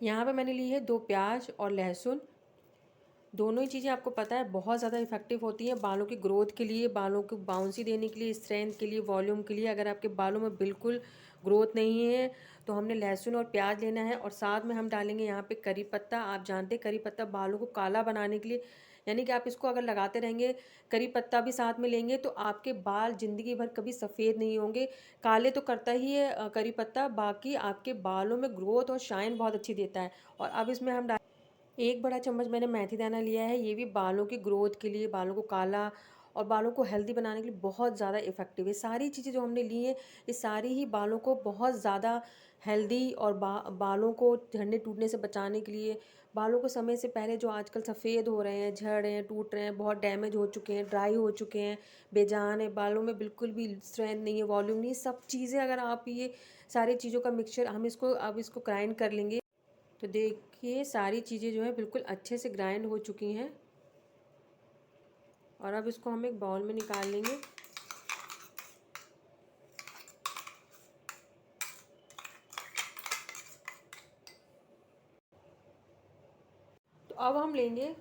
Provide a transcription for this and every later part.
यहाँ पे मैंने ली है 2 प्याज और लहसुन। दोनों ही चीज़ें आपको पता है बहुत ज़्यादा इफ़ेक्टिव होती हैं बालों की ग्रोथ के लिए, बालों को बाउंसी देने के लिए, स्ट्रेंथ के लिए, वॉल्यूम के लिए। अगर आपके बालों में बिल्कुल ग्रोथ नहीं है तो हमने लहसुन और प्याज लेना है और साथ में हम डालेंगे यहाँ पे करी पत्ता। आप जानते हैं करी पत्ता बालों को काला बनाने के लिए, यानी कि आप इसको अगर लगाते रहेंगे, करी पत्ता भी साथ में लेंगे तो आपके बाल ज़िंदगी भर कभी सफ़ेद नहीं होंगे। काले तो करता ही है करी पत्ता, बाकी आपके बालों में ग्रोथ और शाइन बहुत अच्छी देता है। और अब इसमें हम 1 बड़ा चम्मच मैंने मेथी दाना लिया है। ये भी बालों की ग्रोथ के लिए, बालों को काला और बालों को हेल्दी बनाने के लिए बहुत ज़्यादा इफ़ेक्टिव है। सारी चीज़ें जो हमने ली हैं, ये सारी ही बालों को बहुत ज़्यादा हेल्दी और बालों को झड़ने टूटने से बचाने के लिए, बालों को समय से पहले जो आजकल सफ़ेद हो रहे हैं, झड़ रहे हैं, टूट रहे हैं, बहुत डैमेज हो चुके हैं, ड्राई हो चुके हैं, बेजान है, बालों में बिल्कुल भी स्ट्रेंथ नहीं है, वॉल्यूम नहीं है, सब चीज़ें अगर आप ये सारी चीज़ों का मिक्सचर हम इसको अब इसको ग्राइंड कर लेंगे। तो देखिए सारी चीज़ें जो है बिल्कुल अच्छे से ग्राइंड हो चुकी हैं और अब इसको हम एक बाउल में निकाल लेंगे। तो अब हम लेंगे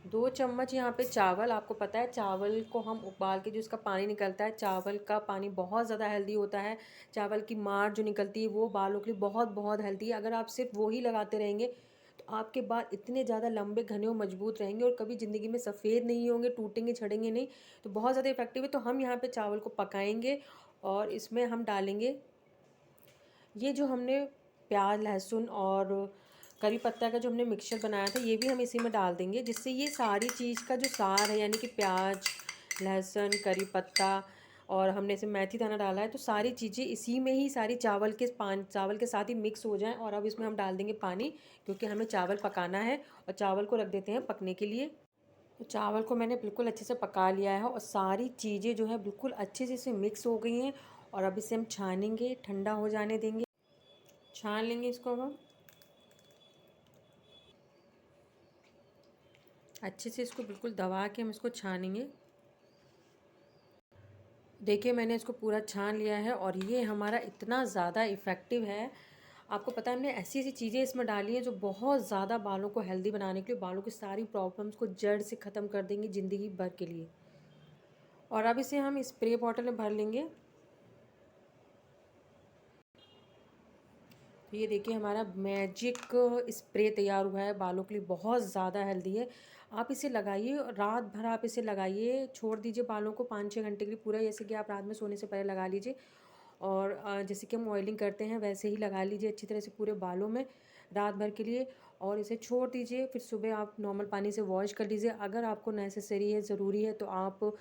2 चम्मच यहाँ पे चावल। आपको पता है चावल को हम उबाल के जो इसका पानी निकलता है, चावल का पानी बहुत ज़्यादा हेल्दी होता है। चावल की मार जो निकलती है वो बालों के लिए बहुत बहुत हेल्दी है। अगर आप सिर्फ वो ही लगाते रहेंगे तो आपके बाल इतने ज़्यादा लंबे घने और मजबूत रहेंगे और कभी ज़िंदगी में सफ़ेद नहीं होंगे, टूटेंगे छड़ेंगे नहीं। तो बहुत ज़्यादा इफेक्टिव है। तो हम यहाँ पे चावल को पकाएंगे और इसमें हम डालेंगे ये जो हमने प्याज लहसुन और करी पत्ता का जो हमने मिक्सचर बनाया था, ये भी हम इसी में डाल देंगे, जिससे ये सारी चीज़ का जो सार है, यानी कि प्याज लहसुन करी पत्ता और हमने इसे मेथी दाना डाला है, तो सारी चीज़ें इसी में ही सारी चावल के साथ ही मिक्स हो जाएं। और अब इसमें हम डाल देंगे पानी, क्योंकि हमें चावल पकाना है और चावल को रख देते हैं पकने के लिए। तो चावल को मैंने बिल्कुल अच्छे से पका लिया है और सारी चीज़ें जो है बिल्कुल अच्छे से इसमें मिक्स हो गई हैं। और अब इसे हम छानेंगे, ठंडा हो जाने देंगे। छान लेंगे इसको अब हम अच्छे से, इसको बिल्कुल दबा के हम इसको छानेंगे। देखिए मैंने इसको पूरा छान लिया है और ये हमारा इतना ज़्यादा इफ़ेक्टिव है। आपको पता है हमने ऐसी ऐसी चीज़ें इसमें डाली हैं जो बहुत ज़्यादा बालों को हेल्दी बनाने के लिए, बालों की सारी प्रॉब्लम्स को जड़ से ख़त्म कर देंगी ज़िंदगी भर के लिए। और अब इसे हम स्प्रे बॉटल में भर लेंगे। तो ये देखिए हमारा मैजिक स्प्रे तैयार हुआ है, बालों के लिए बहुत ज़्यादा हेल्दी है। आप इसे लगाइए, रात भर आप इसे लगाइए, छोड़ दीजिए बालों को 5-6 घंटे के लिए पूरा, जैसे कि आप रात में सोने से पहले लगा लीजिए। और जैसे कि हम ऑयलिंग करते हैं वैसे ही लगा लीजिए अच्छी तरह से पूरे बालों में रात भर के लिए। और इसे छोड़ दीजिए, फिर सुबह आप नॉर्मल पानी से वॉश कर लीजिए। अगर आपको नेसेसरी है, ज़रूरी है, तो आप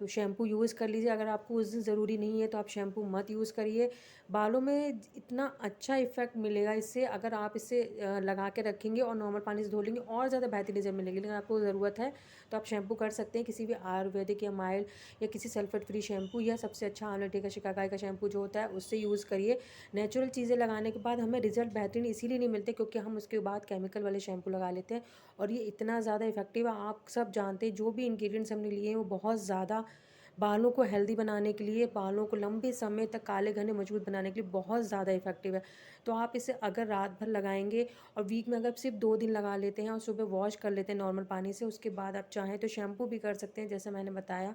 शैम्पू यूज़ कर लीजिए। अगर आपको उस दिन ज़रूरी नहीं है तो आप शैम्पू मत यूज़ करिए। बालों में इतना अच्छा इफ़ेक्ट मिलेगा इससे, अगर आप इसे लगा के रखेंगे और नॉर्मल पानी से धो लेंगे और ज़्यादा बेहतरीन रिजल्ट मिलेगी। लेकिन आपको ज़रूरत है तो आप शैम्पू कर सकते हैं, किसी भी आयुर्वेदिक या माइल्ड या किसी सल्फेट फ्री शैम्पू, या सबसे अच्छा आंवला का शिकाकाई का शैम्पू जो होता है उससे यूज़ करिए। नेचुरल चीज़ें लगाने के बाद हमें रिजल्ट बेहतरीन इसीलिए नहीं मिलते क्योंकि हम उसके बाद केमिकल वाले शैम्पू लगा लेते हैं। और ये इतना ज़्यादा इफेक्टिव है, आप सब जानते हैं, जो भी इंग्रेडिएंट्स हमने लिए हैं वो बहुत ज़्यादा बालों को हेल्दी बनाने के लिए, बालों को लंबे समय तक काले घने मजबूत बनाने के लिए बहुत ज़्यादा इफेक्टिव है। तो आप इसे अगर रात भर लगाएंगे और वीक में अगर सिर्फ 2 दिन लगा लेते हैं और सुबह वॉश कर लेते हैं नॉर्मल पानी से, उसके बाद आप चाहें तो शैम्पू भी कर सकते हैं जैसे मैंने बताया।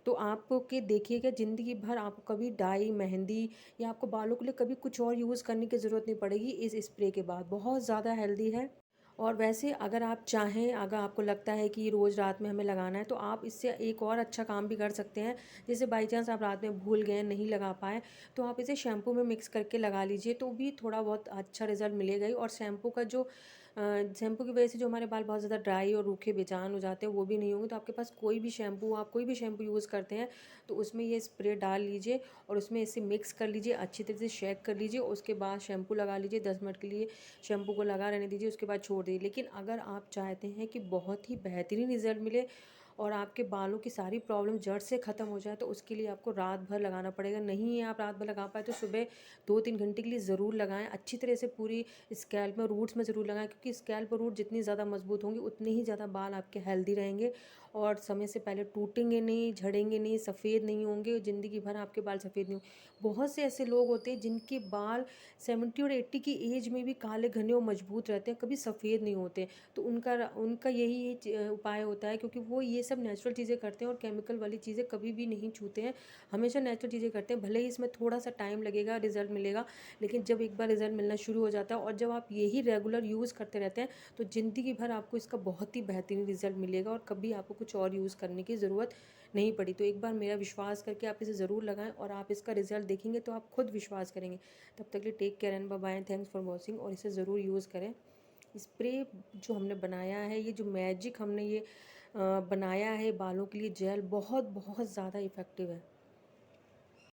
तो आपके देखिएगा ज़िंदगी भर आपको कभी डाई, मेहंदी या आपको बालों के लिए कभी कुछ और यूज़ करने की ज़रूरत नहीं पड़ेगी इस स्प्रे के बाद। बहुत ज़्यादा हेल्दी है। और वैसे अगर आप चाहें, अगर आपको लगता है कि रोज़ रात में हमें लगाना है, तो आप इससे एक और अच्छा काम भी कर सकते हैं। जैसे बाई चांस आप रात में भूल गए, नहीं लगा पाए, तो आप इसे शैम्पू में मिक्स करके लगा लीजिए, तो भी थोड़ा बहुत अच्छा रिज़ल्ट मिलेगा ही। और शैम्पू का जो शैम्पू की वजह से जो हमारे बाल बहुत ज़्यादा ड्राई और रूखे बेजान हो जाते हैं वो भी नहीं होंगे। तो आपके पास कोई भी शैम्पू, आप कोई भी शैम्पू यूज़ करते हैं तो उसमें ये स्प्रे डाल लीजिए और उसमें इसे मिक्स कर लीजिए, अच्छी तरह से शेक कर लीजिए। उसके बाद शैम्पू लगा लीजिए, 10 मिनट के लिए शैम्पू को लगा रहने दीजिए, उसके बाद छोड़ दीजिए। लेकिन अगर आप चाहते हैं कि बहुत ही बेहतरीन रिज़ल्ट मिले और आपके बालों की सारी प्रॉब्लम जड़ से ख़त्म हो जाए, तो उसके लिए आपको रात भर लगाना पड़ेगा। नहीं है आप रात भर लगा पाए तो सुबह 2-3 घंटे के लिए ज़रूर लगाएं, अच्छी तरह से पूरी स्कैल्प में, रूट्स में ज़रूर लगाएं, क्योंकि स्कैल्प और रूट जितनी ज़्यादा मजबूत होंगी उतने ही ज़्यादा बाल आपके हेल्दी रहेंगे और समय से पहले टूटेंगे नहीं, झड़ेंगे नहीं, सफ़ेद नहीं होंगे, ज़िंदगी भर आपके बाल सफ़ेद नहीं हों। बहुत से ऐसे लोग होते हैं जिनके बाल 70 और 80 की एज में भी काले घने और मजबूत रहते हैं, कभी सफ़ेद नहीं होते। तो उनका यही उपाय होता है, क्योंकि वो ये सब नेचुरल चीज़ें करते हैं और केमिकल वाली चीज़ें कभी भी नहीं छूते हैं, हमेशा नेचुरल चीज़ें करते हैं। भले ही इसमें थोड़ा सा टाइम लगेगा, रिजल्ट मिलेगा, लेकिन जब एक बार रिजल्ट मिलना शुरू हो जाता है और जब आप यही रेगुलर यूज़ करते रहते हैं तो ज़िंदगी भर आपको इसका बहुत ही बेहतरीन रिजल्ट मिलेगा और कभी आपको कुछ और यूज़ करने की ज़रूरत नहीं पड़ी। तो एक बार मेरा विश्वास करके आप इसे ज़रूर लगाएं और आप इसका रिजल्ट देखेंगे तो आप खुद विश्वास करेंगे। तब तक के लिए take care and bye bye, thanks for watching. और इसे ज़रूर यूज़ करें। स्प्रे जो हमने बनाया है, ये जो मैजिक हमने ये बनाया है बालों के लिए जेल, बहुत बहुत ज़्यादा इफ़ेक्टिव है।